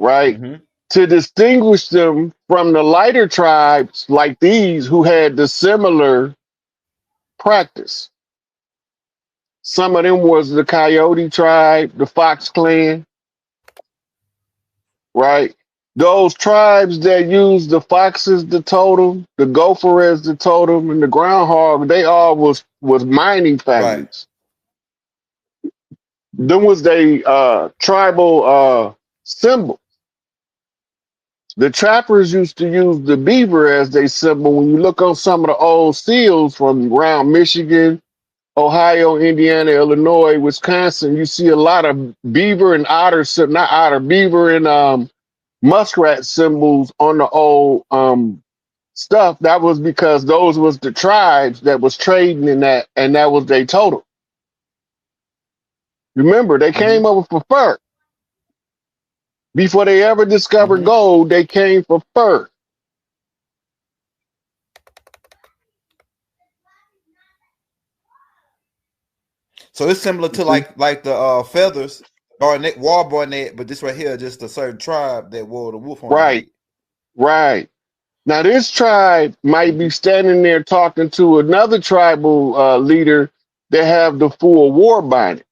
right? To distinguish them from the lighter tribes like these who had the similar practice. Some of them was the Coyote tribe, the Fox clan, right? Those tribes that use the fox as the totem, the gopher as the totem, and the groundhog, they all was mining Right. families. Them was they tribal symbol. The trappers used to use the beaver as their symbol. When you look on some of the old seals from around Michigan, Ohio, Indiana, Illinois, Wisconsin, you see a lot of beaver and otter, not otter, beaver and muskrat symbols on the old stuff. That was because those was the tribes that was trading in that, and that was their totem. Remember, they came over for fur. Before they ever discovered gold, they came for fur. So it's similar to like the feathers, barnet, wall barnet, but this right here, just a certain tribe that wore the wolf on the head. Right. Now this tribe might be standing there talking to another tribal leader that have the full war bonnet.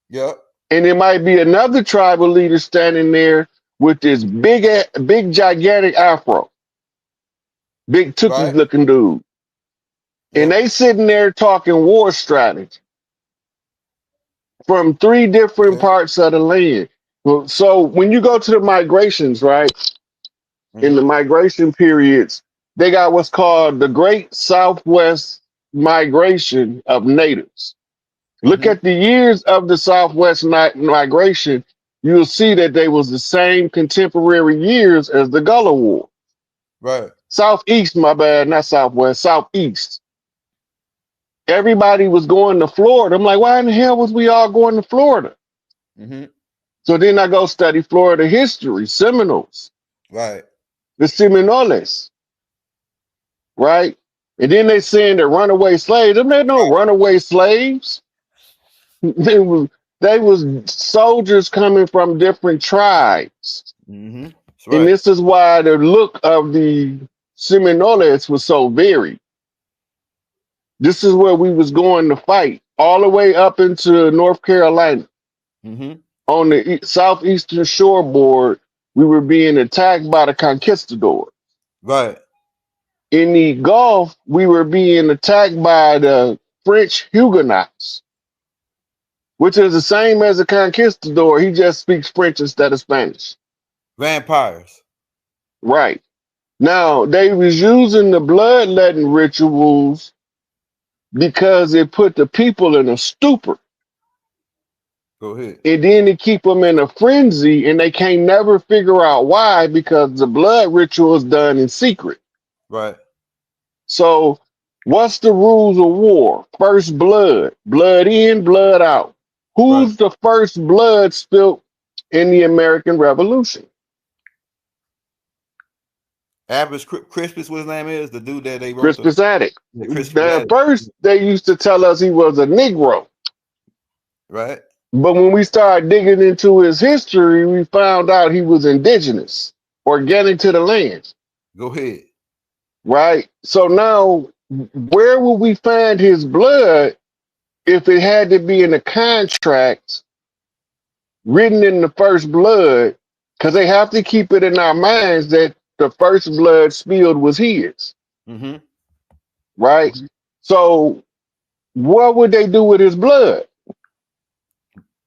Yep. And it might be another tribal leader standing there with this big gigantic afro, big Tookie looking dude. Yep. And they sitting there talking war strategy from 3 different parts of the land. So when you go to the migrations, right? In the migration periods, they got what's called the Great Southwest Migration of Natives. Look at the years of the Southwest migration. You'll see that they was the same contemporary years as the Gullah War. Right. Southeast, my bad, not Southwest, Southeast. Everybody was going to Florida. I'm like, why in the hell was we all going to Florida? So then I go study Florida history, Seminoles. Right. The Seminoles. Right? And then they saying that runaway slaves. There no runaway slaves. They was soldiers coming from different tribes. Right. And this is why the look of the Seminoles was so varied. This is where we was going to fight, all the way up into North Carolina. On the southeastern shoreboard, we were being attacked by the conquistadors. Right. In the Gulf, we were being attacked by the French Huguenots, which is the same as a conquistador. He just speaks French instead of Spanish. Vampires. Right. Now, they was using the bloodletting rituals because it put the people in a stupor. Go ahead. And then to keep them in a frenzy, and they can't never figure out why, because the blood ritual is done in secret. Right. So what's the rules of war? First blood. Blood in, blood out. Who's the first blood spilt in the American Revolution? Average Crispus, what his name is? The dude that they wrote. Crispus Attucks. At first, they used to tell us he was a Negro. Right. But when we started digging into his history, we found out he was indigenous, organic to the land. Go ahead. Right? So now, where will we find his blood if it had to be in a contract written in the first blood? Because they have to keep it in our minds that the first blood spilled was his. Right? So what would they do with his blood?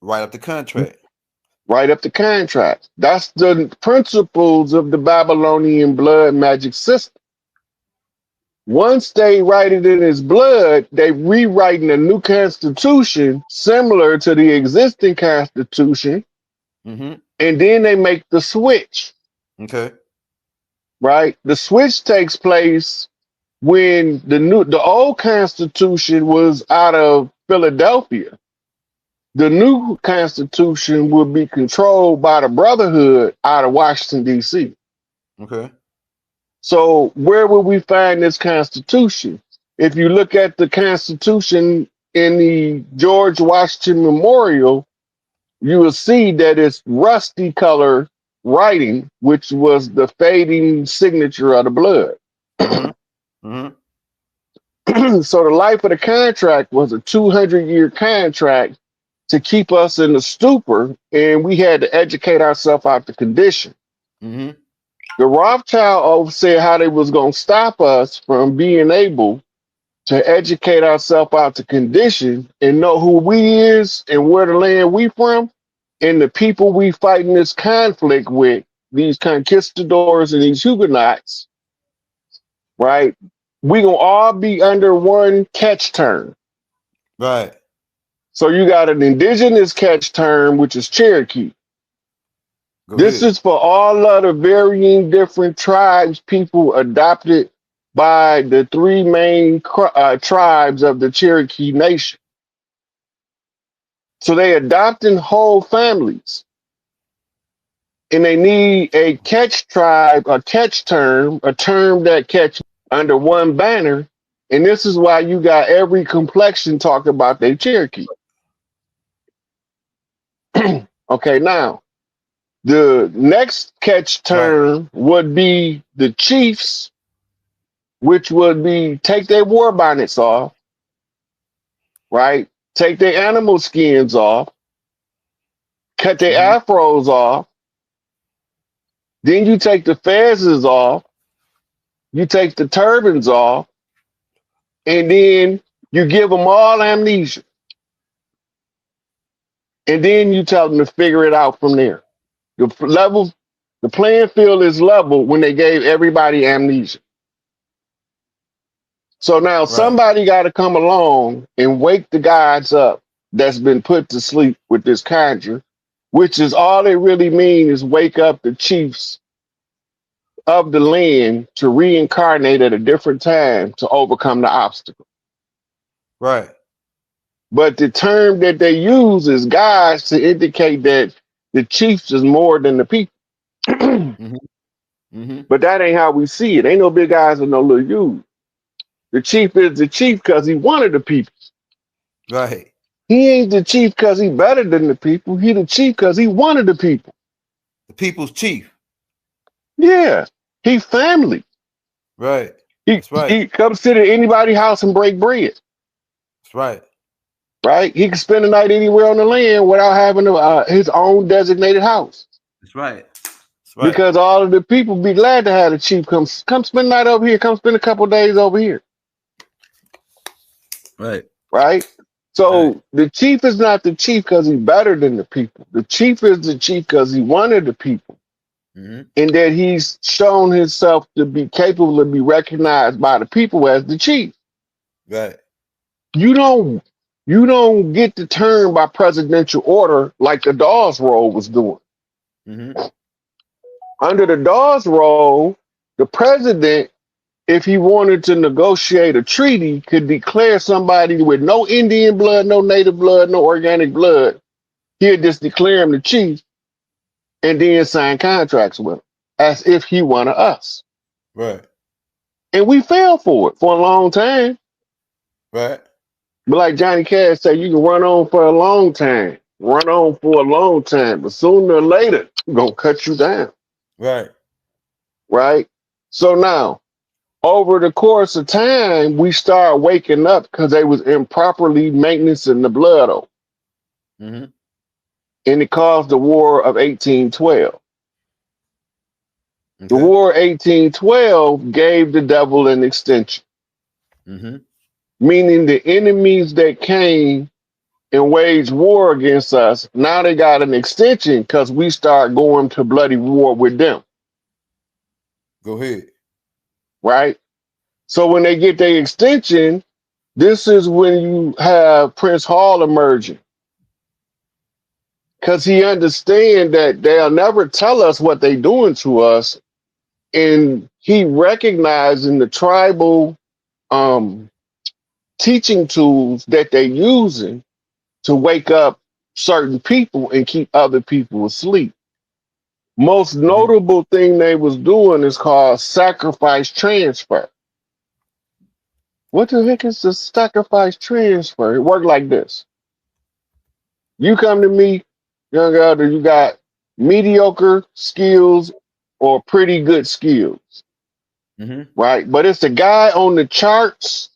Write up the contract. Write up the contract. That's the principles of the Babylonian blood magic system. Once they write it in his blood, they rewriting a new constitution similar to the existing constitution, and then they make the switch. Okay. Right? The switch takes place when the old constitution was out of Philadelphia. The new constitution will be controlled by the Brotherhood out of Washington, D.C. Okay. So where will we find this constitution? If you look at the constitution in the George Washington Memorial, you will see that it's rusty color writing, which was the fading signature of the blood. So the life of the contract was a 200-year contract to keep us in the stupor, and we had to educate ourselves out the condition. The Rothschild said how they was going to stop us from being able to educate ourselves out the condition and know who we is and where the land we from and the people we fighting this conflict with, these conquistadors and these Huguenots, right? We gonna all be under one catch term. Right. So you got an indigenous catch term, which is Cherokee. This is for all of the varying different tribes people adopted by the three main tribes of the Cherokee Nation. So they adopting whole families. And they need a catch tribe, a catch term, a term that catch under one banner. And this is why you got every complexion talking about their Cherokee. Okay, now, the next catch term would be the chiefs, which would be take their war bonnets off, right? Take their animal skins off, cut their afros off. Then you take the fezzes off, you take the turbans off, and then you give them all amnesia. And then you tell them to figure it out from there. The playing field is level when they gave everybody amnesia. So now somebody got to come along and wake the gods up that's been put to sleep with this conjure, which is all they really mean is wake up the chiefs of the land to reincarnate at a different time to overcome the obstacle. Right. But the term that they use is gods to indicate that the chiefs is more than the people. But that ain't how we see it. Ain't no big eyes and no little U's. The chief is the chief because he wanted the people. Right. He ain't the chief because he better than the people. He the chief because he wanted the people. The people's chief. Yeah. He family. Right. He comes sit at anybody's house and break bread. That's right. Right? He can spend the night anywhere on the land without having his own designated house. That's right. That's right. Because all of the people be glad to have the chief come spend the night over here, come spend a couple days over here. Right. Right? So the chief is not the chief because he's better than the people. The chief is the chief because he wanted the people. And that he's shown himself to be capable of be recognized by the people as the chief. Right. You don't get the term by presidential order like the Dawes Roll was doing. Under the Dawes Roll, the president, if he wanted to negotiate a treaty, could declare somebody with no Indian blood, no native blood, no organic blood. He'd just declare him the chief and then sign contracts with him as if he wanted us. Right. And we fell for it for a long time. Right. But like Johnny Cash said, you can run on for a long time. Run on for a long time. But sooner or later, I'm going to cut you down. Right. Right? So now, over the course of time, we start waking up because they was improperly maintaining the blood oath. And it caused the War of 1812. The War of 1812 gave the devil an extension. Meaning the enemies that came and waged war against us, now they got an extension because we start going to bloody war with them. Go ahead. Right? So when they get their extension, this is when you have Prince Hall emerging. Because he understands that they'll never tell us what they're doing to us. And he recognizing the tribal teaching tools that they're using to wake up certain people and keep other people asleep. Most notable thing they was doing is called sacrifice transfer. What the heck is the sacrifice transfer? It worked like this. You come to me, Young elder, you got mediocre skills or pretty good skills, right? But it's the guy on the charts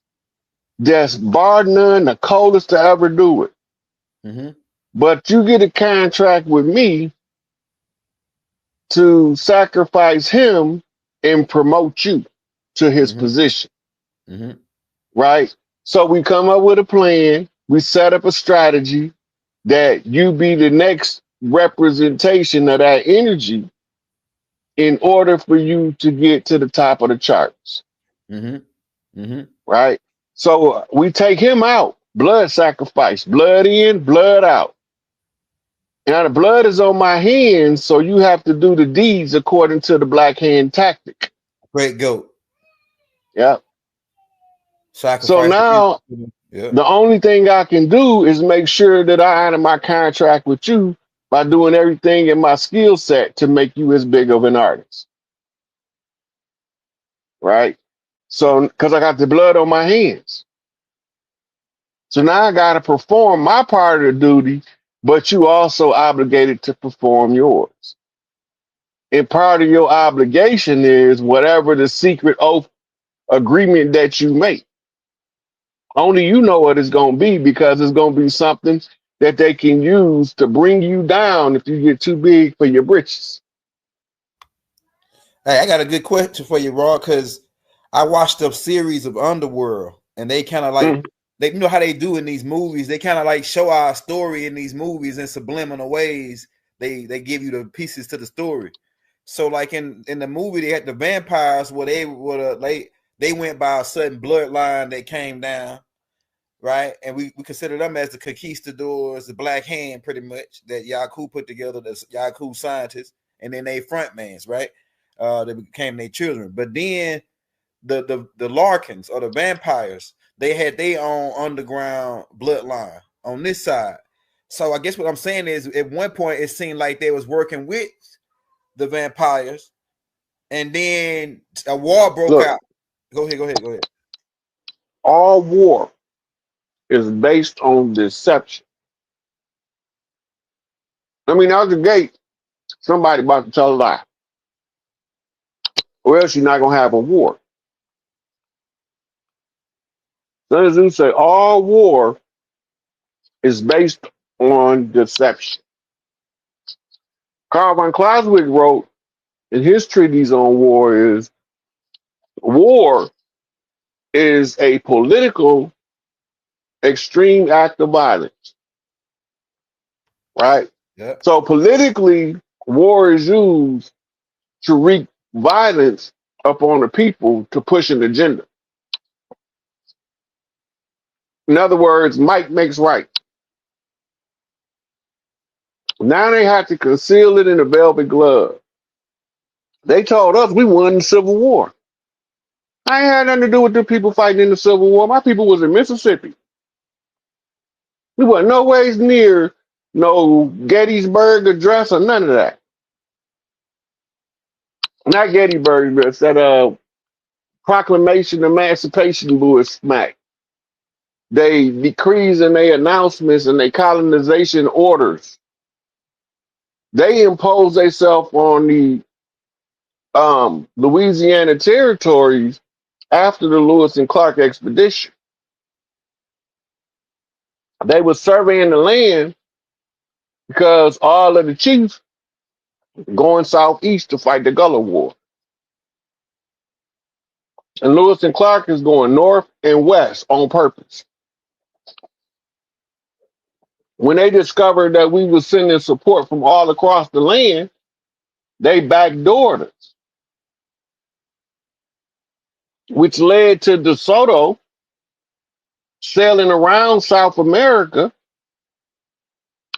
that's bar none the coldest to ever do it. But you get a contract with me to sacrifice him and promote you to his position, right? So we come up with a plan. We set up a strategy that you be the next representation of that energy in order for you to get to the top of the charts, right? So we take him out, blood sacrifice, blood in, blood out. Now the blood is on my hands, so you have to do the deeds according to the black hand tactic. Great goat. Yeah. Sacrifice. So now the only thing I can do is make sure that I honor my contract with you by doing everything in my skill set to make you as big of an artist. Right? So, because I got the blood on my hands. So now I got to perform my part of the duty, but you also obligated to perform yours. And part of your obligation is whatever the secret oath agreement that you make. Only you know what it's going to be, because it's going to be something that they can use to bring you down if you get too big for your britches. Hey, I got a good question for you, Raw, because I watched a series of Underworld, and they kind of like, they, you know how they do in these movies, they kind of like show our story in these movies in subliminal ways. They give you the pieces to the story. So like in the movie, they had the vampires where they went by a certain bloodline that came down, right? And we consider them as the conquistadors, the black hand, pretty much, that Yaku put together, the Yaku scientists, and then they frontmans, right? They became their children. But then the Larkins or the vampires, they had their own underground bloodline on this side. So I guess what I'm saying is, at one point it seemed like they was working with the vampires, and then a war broke out. Go ahead. All war is based on deception. I mean, out the gate, somebody about to tell a lie, or else you're not going to have a war. Sun Tzu say all war is based on deception. Karl von Clausewitz wrote in his treatise on war is a political extreme act of violence, right? Yeah. So politically, war is used to wreak violence upon the people to push an agenda. In other words, might makes right. Now they have to conceal it in a velvet glove. They told us we won the Civil War. I ain't had nothing to do with the people fighting in the Civil War. My people was in Mississippi. We were no ways near no Gettysburg Address or none of that. Not Gettysburg, but that Proclamation of Emancipation bull smack. They decrees and they announcements and they colonization orders. They impose themselves on the Louisiana territories after the Lewis and Clark expedition. They were surveying the land because all of the chiefs going southeast to fight the Gullah War. And Lewis and Clark is going north and west on purpose. When they discovered that we were sending support from all across the land, they backdoored us, which led to DeSoto sailing around South America,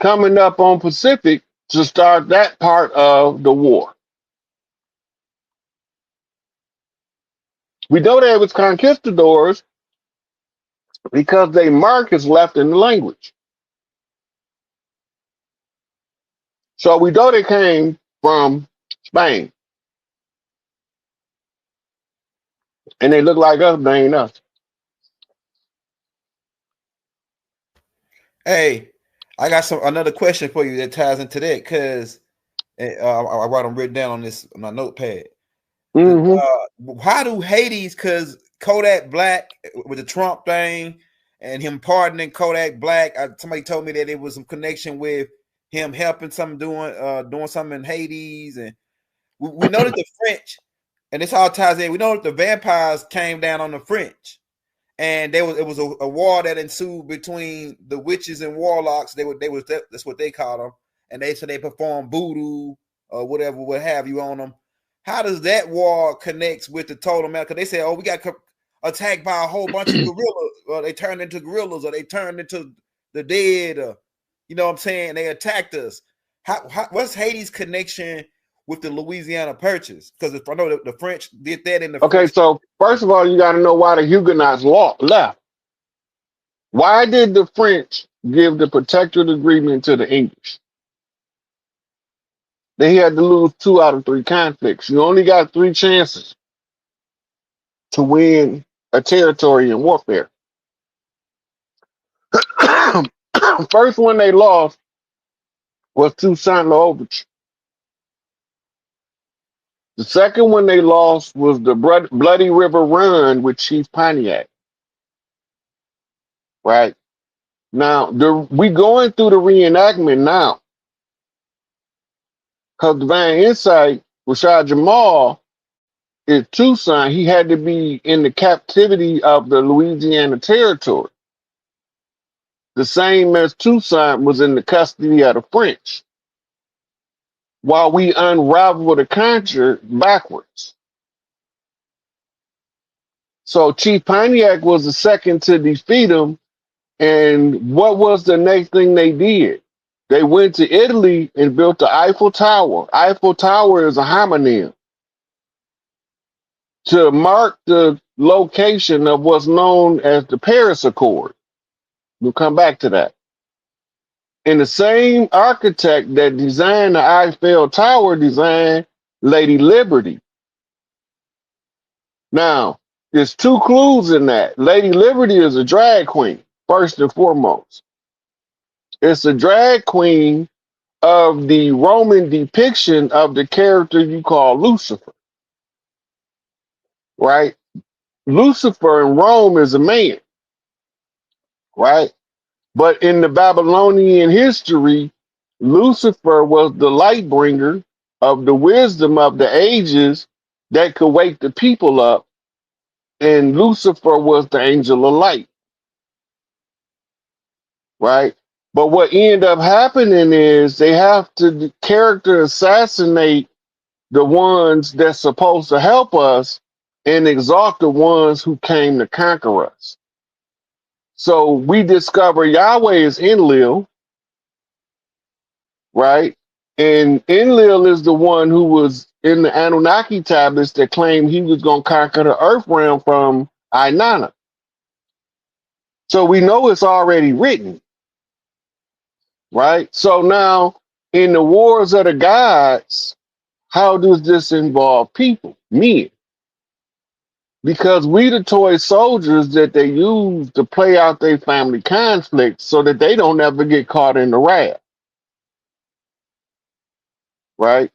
coming up on Pacific to start that part of the war. We know they was conquistadors because they mark is left in the language. So we know they came from Spain. And they look like us, they ain't us. Hey, I got another question for you that ties into that because I write them written down on my notepad. How do Hades? Because Kodak Black with the Trump thing and him pardoning Kodak Black. Somebody told me that it was some connection with him helping something doing something in Hades, and we know that the French, and this all ties in. We know that the vampires came down on the French, and it was a war that ensued between the witches and warlocks. That's what they called them, and they said they performed voodoo or whatever, what have you on them. How does that war connects with the total amount? Because they say, oh, we got attacked by a whole bunch of gorillas, or they turned into gorillas, or they turned into the dead, or you know what I'm saying? They attacked us. What's Hades' connection with the Louisiana Purchase? Because if I know the French did that in the Okay, so first of all, you got to know why the Huguenots left. Why did the French give the protectorate agreement to the English? They had to lose 2 out of 3 conflicts. You only got 3 chances to win a territory in warfare. First one they lost was Toussaint L'Ouverture. The second one they lost was the Bloody River Run with Chief Pontiac. Right? Now, we going through the reenactment now. Because Divine Insight, Rashad Jamal, is Toussaint. He had to be in the captivity of the Louisiana Territory. The same as Toussaint was in the custody of the French. While we unravel the conjure backwards. So Chief Pontiac was the second to defeat him. And what was the next thing they did? They went to Italy and built the Eiffel Tower. Eiffel Tower is a homonym to mark the location of what's known as the Paris Accord. We'll come back to that. And the same architect that designed the Eiffel Tower designed Lady Liberty. Now, there's 2 clues in that. Lady Liberty is a drag queen, first and foremost. It's a drag queen of the Roman depiction of the character you call Lucifer. Right? Lucifer in Rome is a man. Right? But in the Babylonian history, Lucifer was the light bringer of the wisdom of the ages that could wake the people up. And Lucifer was the angel of light. Right? But what ended up happening is they have to character assassinate the ones that's supposed to help us and exalt the ones who came to conquer us. So we discover Yahweh is Enlil, right? And Enlil is the one who was in the Anunnaki tablets that claimed he was going to conquer the earth realm from Inanna. So we know it's already written, right? So now in the wars of the gods, how does this involve people, men? Because we the toy soldiers that they use to play out their family conflicts so that they don't ever get caught in the wrath. Right?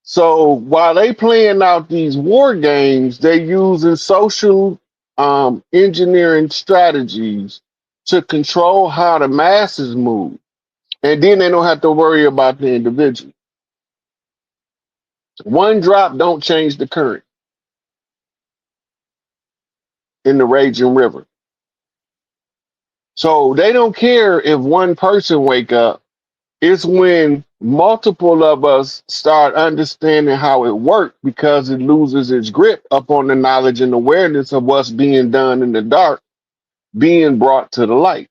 So while they playing out these war games, they're using social engineering strategies to control how the masses move. And then they don't have to worry about the individual. One drop don't change the current in the raging river. So they don't care if one person wake up. It's when multiple of us start understanding how it works because it loses its grip upon the knowledge and awareness of what's being done in the dark, being brought to the light.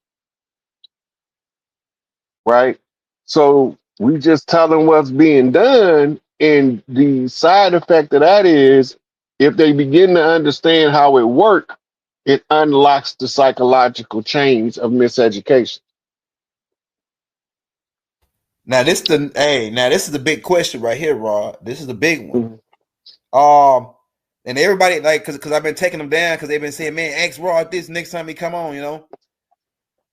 Right? So we just tell them what's being done. And the side effect of that is if they begin to understand how it works, it unlocks the psychological chains of miseducation. Now this is the big question right here, Rod. This is the big one. And everybody because I've been taking them down because they've been saying, man, ask Rod this next time he come on,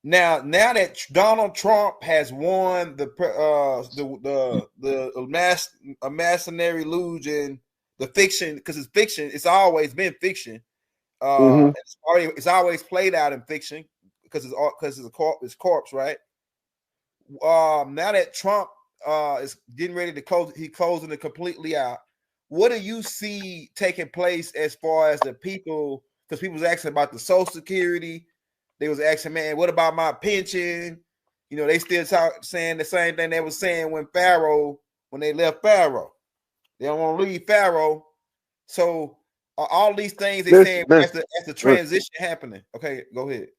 Now that Donald Trump has won the imaginary illusion, the fiction, because it's fiction, it's always been fiction. It's always played out in fiction because it's corpse, right? Now that Trump is getting ready to closing it completely out. What do you see taking place as far as the people? Because people was asking about the Social Security. They was asking, man, what about my pension? You know, they still saying the same thing they was saying when they left Pharaoh. They don't want to leave Pharaoh. So all these things they saying as the transition happening. Okay, go ahead.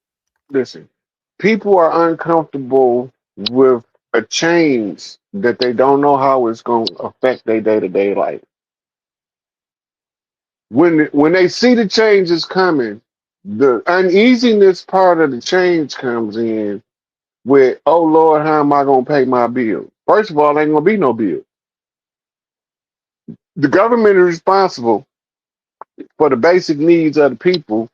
Listen, people are uncomfortable with a change that they don't know how it's going to affect their day-to-day life. When they see the changes coming, the uneasiness part of the change comes in with, oh Lord, how am I going to pay my bill? First of all, ain't going to be no bill. The government is responsible for the basic needs of the people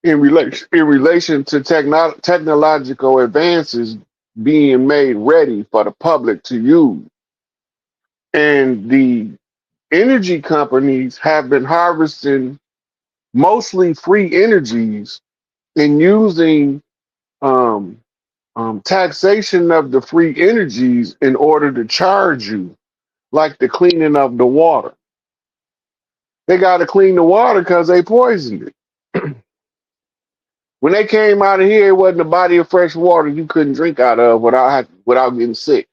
in relation to technological advances being made ready for the public to use. And the energy companies have been harvesting mostly free energies and using um, taxation of the free energies in order to charge you, like the cleaning of the water. They got to clean the water because they poisoned it. When they came out of here, it wasn't a body of fresh water you couldn't drink out of without getting sick.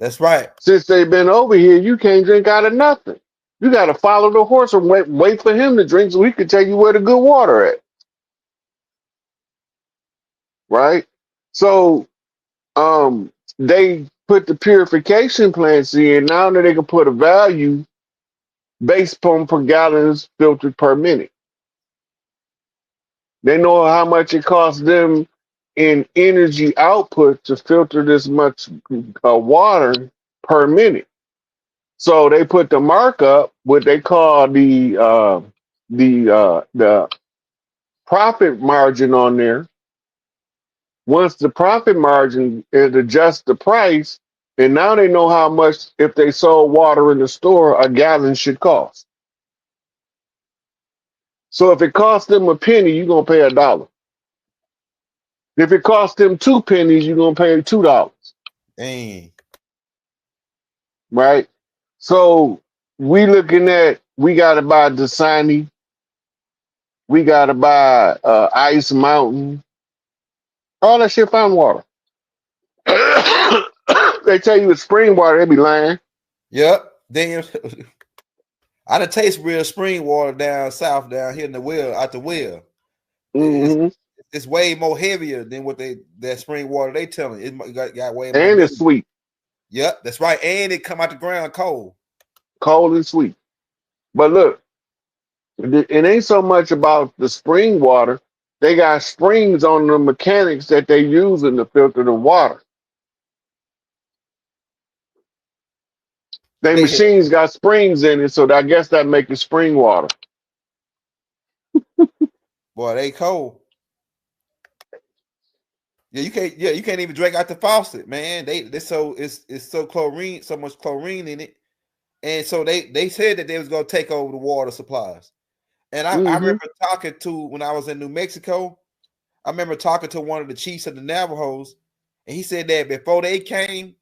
That's right. Since they've been over here, you can't drink out of nothing. You got to follow the horse and wait for him to drink so he can tell you where the good water at. Right? So they put the purification plants in. Now that they can put a value based on per gallons filtered per minute. They know how much it costs them in energy output to filter this much water per minute. So they put the markup, what they call the profit margin on there. Once the profit margin, it adjusts the price, and now they know how much, if they sold water in the store, a gallon should cost. So if it costs them a penny, you're gonna pay $1. If it costs them 2 pennies, you're gonna pay $2. Dang. Right? So we gotta buy Dasani, we gotta buy Ice Mountain, all that shit fountain water. They tell you it's spring water, they be lying. Yep. Damn. I done taste real spring water down south, down here in the well, out the well. It's way more heavier than what that spring water they telling. It got way more. And it's sweet. Yep, that's right. And it come out the ground cold. Cold and sweet. But look, it ain't so much about the spring water. They got springs on the mechanics that they using to filter the water. They machines got springs in it, so I guess that make it spring water. Boy, they cold. Yeah, you can't even drink out the faucet, man. It's so chlorine, so much chlorine in it. And so they said that they was gonna take over the water supplies. And I remember talking to, when I was in New Mexico, I remember talking to one of the chiefs of the Navajos, and he said that before they came,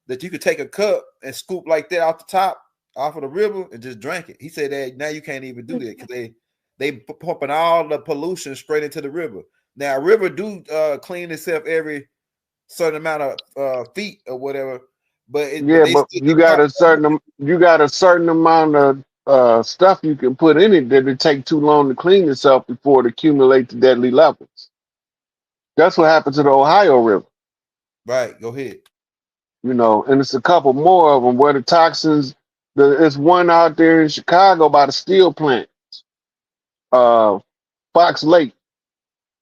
that you could take a cup and scoop like that off the top, off of the river, and just drink it. He said that now you can't even do that because they pumping all the pollution straight into the river. Now, a river do clean itself every certain amount of feet or whatever, but you got a certain amount of stuff you can put in it that it take too long to clean itself before it accumulates to deadly levels. That's what happened to the Ohio River. Right, go ahead. You know, and it's a couple more of them where the toxins. There's one out there in Chicago by the steel plant, Fox Lake,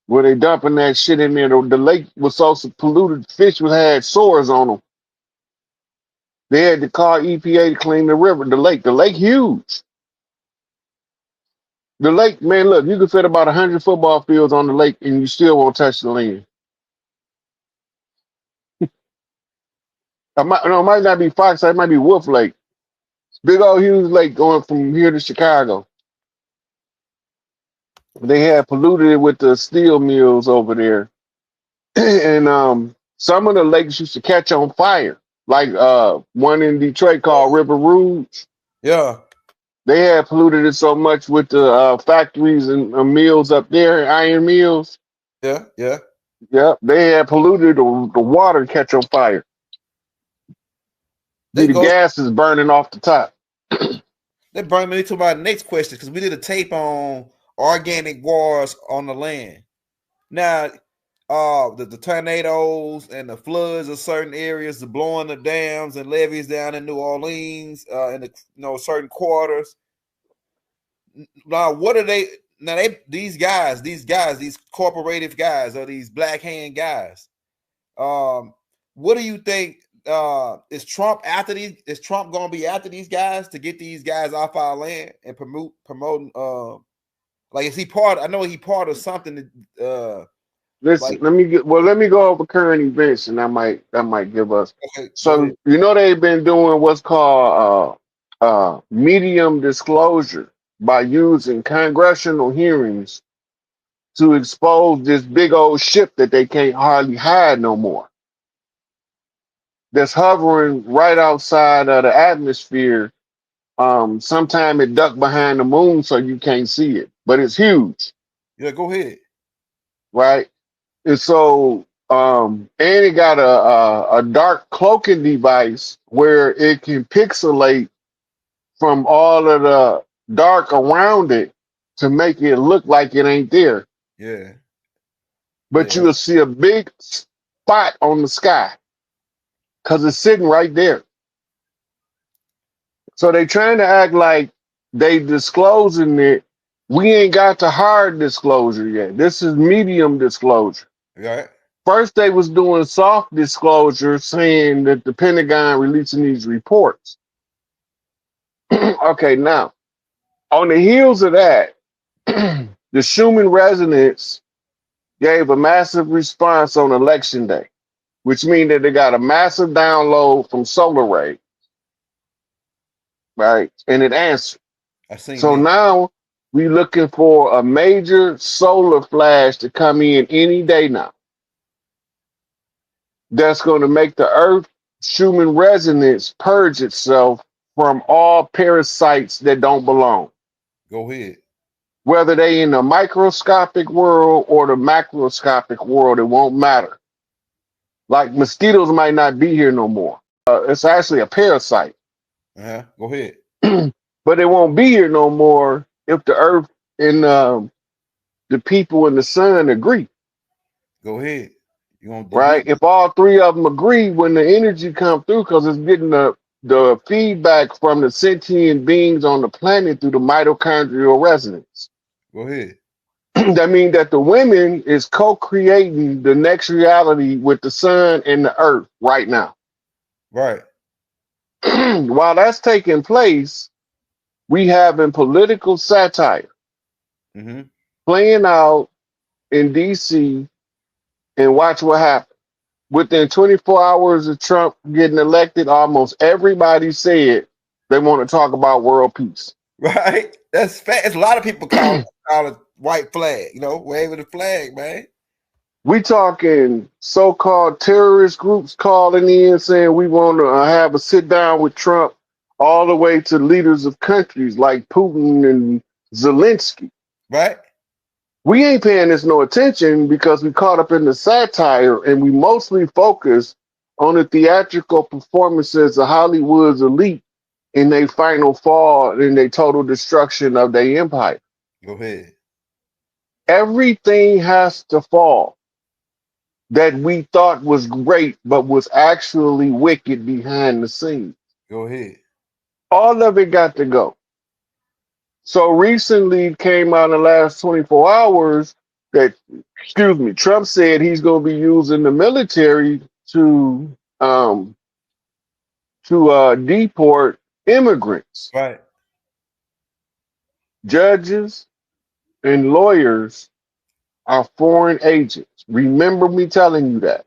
where they dumping that shit in there. The lake was so polluted, fish had sores on them. They had to call EPA to clean the river, the lake. The lake huge. The lake, man, look, you can fit about 100 football fields on the lake and you still won't touch the land. It might not be Fox. It might be Wolf Lake. Big old huge lake going from here to Chicago. They had polluted it with the steel mills over there, and some of the lakes used to catch on fire. Like one in Detroit called River Rouge. Yeah. They had polluted it so much with the factories and mills up there, iron mills. Yeah. Yeah. Yep, they had polluted the water catch on fire. They The go. gas is burning off the top. That brings me to my next question because we did a tape on organic wars on the land. Now, the tornadoes and the floods of certain areas, the blowing the dams and levees down in New Orleans, in the certain quarters. Now, what are they? Now, these corporative guys, or these black hand guys. What do you think? Is Trump after these? Is Trump gonna be after these guys to get these guys off our land and promoting? Like, is he part? I know he part of something. Listen, Like, let me go over current events, and that might give us. okay, go So ahead. you know they've been doing what's called medium disclosure by using congressional hearings to expose this big old ship that they can't hardly hide no more. That's hovering right outside of the atmosphere. Sometime it ducked behind the moon so you can't see it, but it's huge, Yeah, go ahead. right? And so, and it got a dark cloaking device where it can pixelate from all of the dark around it to make it look like it ain't there. Yeah, But yeah, you'll see a big spot on the sky because it's sitting right there. So they trying to act like they disclosing it. We ain't got to hard disclosure yet. This is medium disclosure. right. First, they was doing soft disclosure, saying that the Pentagon releasing these reports. Okay, now on the heels of that, the Schumann resonance gave a massive response on election day, which means that they got a massive download from solar ray, right? And it answered. I seen So it. now we looking for a major solar flash to come in any day now. That's going to make the Earth Schumann resonance purge itself from all parasites that don't belong, Go ahead. whether they in the microscopic world or the macroscopic world. It won't matter. Like mosquitoes might not be here no more. It's actually a parasite, Go ahead. but it won't be here no more if the Earth and the people in the sun agree. Go ahead. You gonna Right? delete? If all three of them agree, when the energy come through, because it's getting the feedback from the sentient beings on the planet through the mitochondrial resonance. Go ahead. That means that the women is co-creating the next reality with the sun and the earth right now. Right. While that's taking place, we having political satire Mm-hmm. playing out in DC, and watch what happens. Within 24 hours of Trump getting elected, almost everybody said they want to talk about world peace. Right. That's fast. It's a lot of people call it white flag. Waving the flag, man. We talking so-called terrorist groups calling in saying we want to have a sit down with Trump, all the way to leaders of countries like Putin and Zelensky. Right. We ain't paying this no attention because we caught up in the satire, and we mostly focus on the theatrical performances of Hollywood's elite in their final fall and their total destruction of their empire. Go ahead. Everything has to fall that we thought was great, but was actually wicked behind the scenes. Go ahead. All of it got to go. So recently it came out in the last 24 hours that, excuse me, Trump said he's going to be using the military um, to deport immigrants. Right. Judges and lawyers are foreign agents. Remember me telling you that.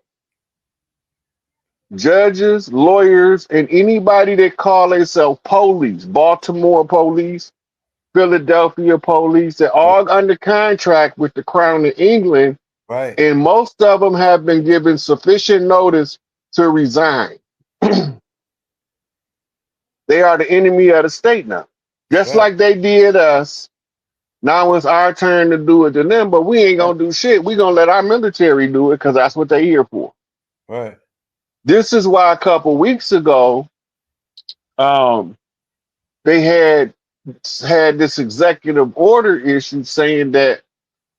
judges, lawyers, and anybody that call themselves police, Baltimore police, Philadelphia police, they're all under contract with the Crown of England, Right. and most of them have been given sufficient notice to resign. They are the enemy of the state now. Just Right. like they did us. Now it's our turn to do it to them, but we ain't gonna do shit. We gonna let our military do it because that's what they're here for. Right. This is why a couple weeks ago, they had this executive order issued saying that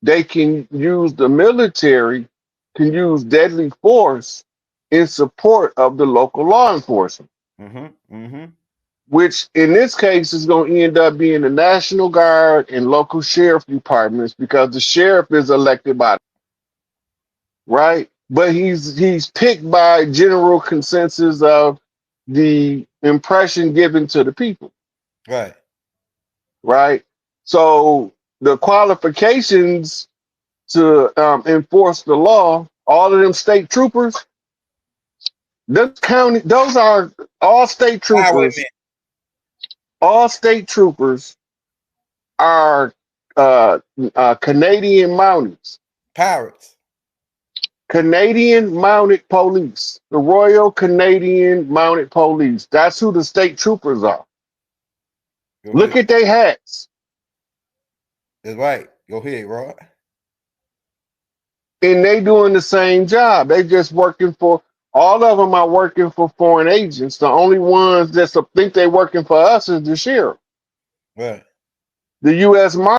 they can use the military, can use deadly force in support of the local law enforcement. Which in this case is going to end up being the National Guard and local sheriff departments because the sheriff is elected by, right? But he's picked by general consensus of the impression given to the people. Right. Right. So the qualifications to enforce the law, all of them state troopers, those are all state troopers. All state troopers are Canadian Mounties. Pirates. Canadian Mounted Police. The Royal Canadian Mounted Police. That's who the state troopers are. Look at their hats. That's right. Go ahead, Rod. And they doing the same job. They just working for, all of them are working for foreign agents. The only ones that think they're working for us is the sheriff. Right. The U.S. Marshal